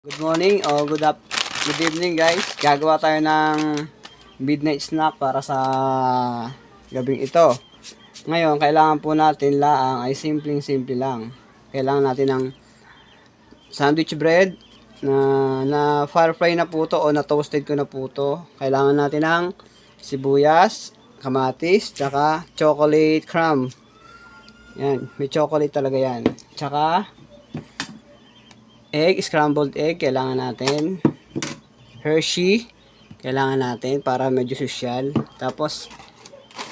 Good morning o good evening guys. Gagawa tayo ng midnight snack para sa gabing ito. Ngayon, kailangan po natin laang ay simpleng-simple lang. Kailangan natin ng sandwich bread na fire fry na po to o na toasted ko na po to. Kailangan natin ng sibuyas, kamatis, tsaka chocolate crumb. Yan, may chocolate talaga yan. Tsaka egg, scrambled egg, kailangan natin. Hershey, kailangan natin para medyo social. Tapos,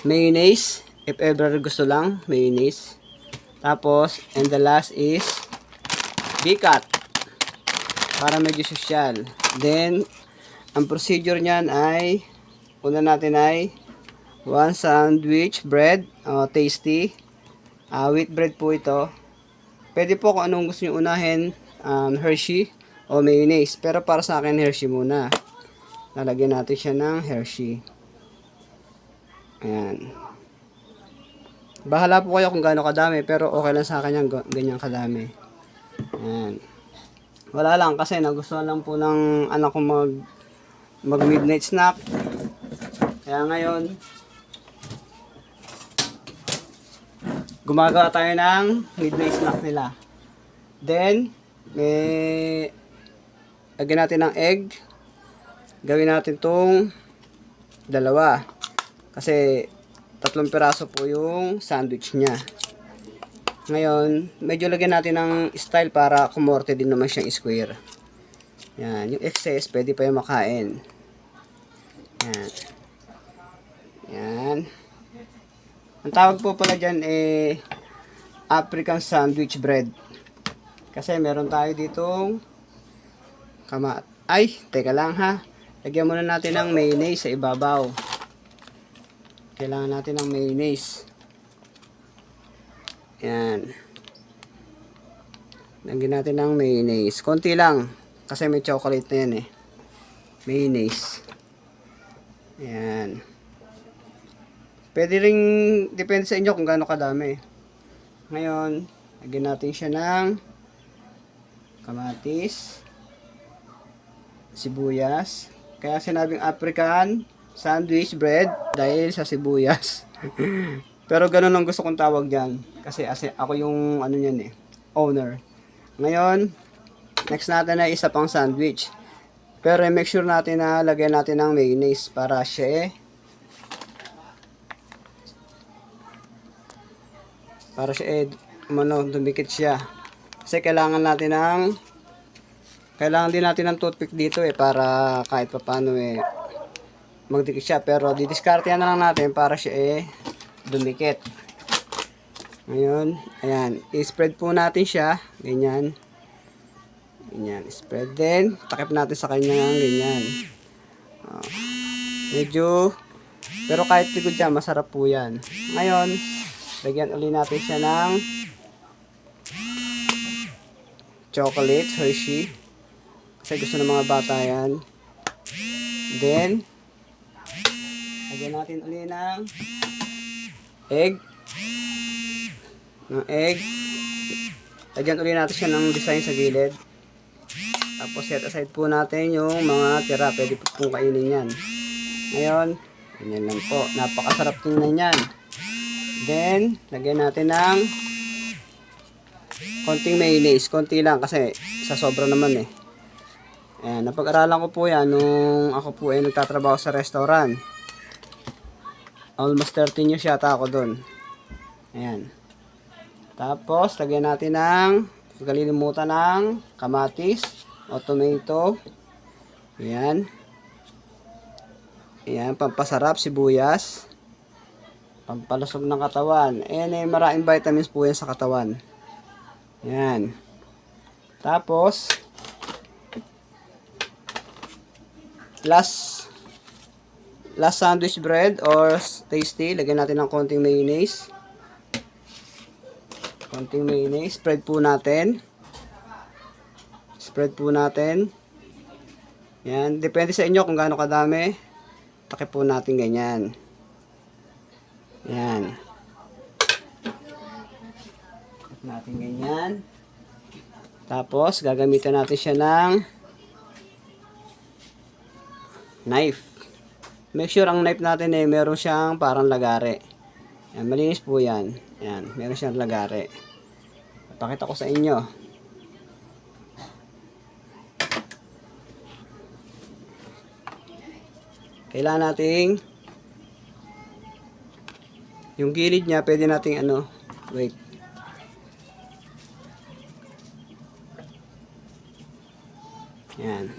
mayonnaise, if ever gusto lang, mayonnaise. Tapos, and the last is bicat, para medyo social. Then, ang procedure niyan ay, una natin ay, 1 sandwich bread, tasty. Wheat bread po ito. Pwede po kung anong gusto nyo unahin, Hershey o mayonnaise. Pero para sa akin, Hershey muna. Lalagyan natin siya ng Hershey. Ayan. Bahala po kayo kung gaano kadami. Pero okay lang sa akin yung ganyan kadami. Ayan. Wala lang kasi nagustuhan lang po ng anak ko mag midnight snack. Kaya ngayon, gumagawa tayo ng midnight snack nila. Then, lagyan natin ng egg. Gawin natin tong dalawa. Kasi 3 piraso po yung sandwich niya. Ngayon, medyo lagyan natin ng style para kumorte din naman siyang square. Yan. Yung excess, pwede pa yung makain. Yan. Yan. Ang tawag po pala dyan African sandwich bread. Kasi meron tayo ditong teka lang ha. Lagyan muna natin ng mayonnaise sa ibabaw. Kailangan natin ng mayonnaise. Yan. Lagyan natin ng mayonnaise. Konti lang. Kasi may chocolate na yan Mayonnaise. Yan. Pwede ring, depende sa inyo kung gaano kadami. Ngayon, lagyan natin siya ng kamatis, sibuyas. Kaya sinabing African sandwich bread dahil sa sibuyas. Pero ganun ang gusto kong tawag dyan. Kasi ako yung owner. Ngayon, next natin ay isa pang sandwich. Pero make sure natin na lagyan natin ng mayonnaise para siya dumikit siya. Kasi kailangan din natin ng toothpick dito para kahit pa paano magdikit siya. Pero didiskartehan na lang natin para siya dumikit. Ngayon, ayan, i-spread po natin siya, ganyan. Ganyan, spread din. Takip natin sa kanya ganyan. Pero kahit likod siya, masarap po yan. Ngayon, lagyan ulit natin siya ng chocolate, Hershey. Kasi gusto ng mga bata yan. Then, lagyan natin ulit ng egg. Lagyan ulit natin siya ng design sa gilid. Tapos set aside po natin yung mga tira. Pwede po pong kainin yan. Ngayon, ganyan lang po. Napakasarap tingnan yan. Then, lagyan natin ng konting mayonnaise. Konti lang kasi sa sobra naman Ayan, napag-aralan ko po yan nung ako po nagtatrabaho sa restaurant. Almost 13 years yata ako doon. Ayan. Tapos, lagyan natin huwag kalilimutan ng kamatis o tomato. Ayan. Ayan, pampasarap, sibuyas. Pampalusog ng katawan. Ayan, maraming vitamins po yan sa katawan. Ayan. Tapos, last sandwich bread or tasty, lagyan natin ng konting mayonnaise. Konting mayonnaise. Spread po natin. Yan. Depende sa inyo kung gaano kadami. Takip po natin ganyan. Yan. Takip natin ganyan. Tapos, gagamitan natin siya ng knife. Make sure ang knife natin meron siyang parang lagare. Yan, malinis po yan. Yan, meron siyang lagare. Pakita ko sa inyo. Kailangan nating yung gilid niya, pwede nating wait. Yan.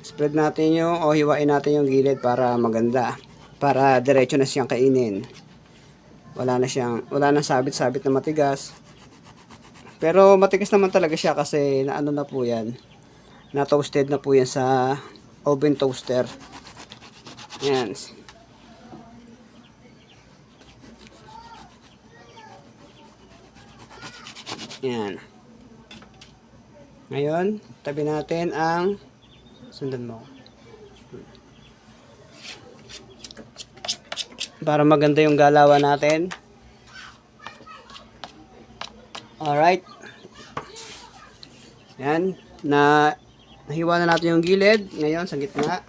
Spread natin hiwain natin yung gilid para maganda. Para diretso na siyang kainin. Wala na sabit-sabit na matigas. Pero matigas naman talaga siya kasi na po yan. Na toasted na po yan sa oven toaster. Yan. Yan. Ngayon, tabi natin ang sundan mo. Para maganda yung galawan natin. Alright. Yan. Nahiwa na natin yung gilid. Ngayon, sa gitna.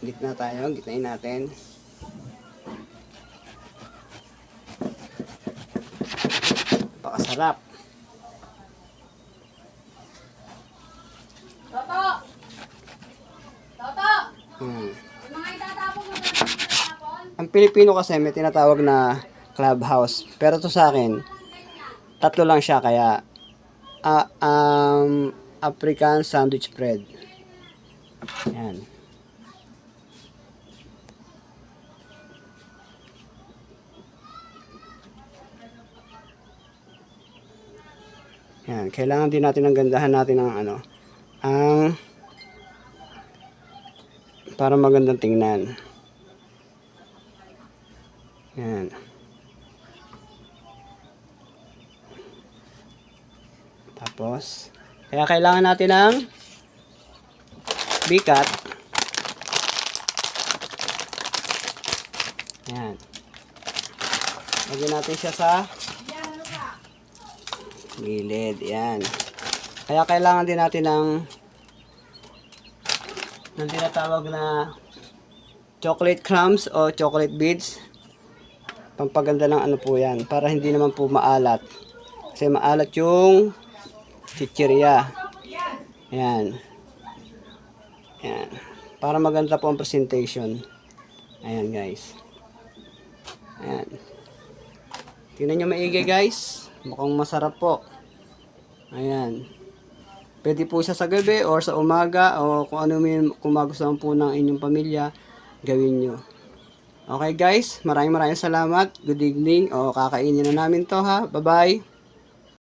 Gitna tayo. Gitnain natin. Napakasarap. Toto! Toto! Hmm. Yung mga itatapon mo na itatapon? Ang Pilipino kasi may tinatawag na clubhouse. Pero to sa akin, 3 lang siya kaya African sandwich bread. Yan. Yan, kailangan din natin ng gandahan natin ng para magandang tingnan. Yan. Tapos, kaya kailangan natin ng bikat. Yan. Lagyan natin siya sa gilid. Yan. Kaya kailangan din natin ng tinatawag na chocolate crumbs o chocolate beads. Pampaganda ng po yan. Para hindi naman po maalat. Kasi maalat yung chichirya. Yan. Yan. Para maganda po ang presentation. Ayan guys. Ayan. Tingnan nyo maigi guys. Mukhang masarap po. Ayan. Pwede po siya sa gabi or sa umaga o kung ano kung magustuhan po ng inyong pamilya, gawin nyo. Okay guys, maraming salamat. Good evening o kakainin na namin to ha. Bye bye.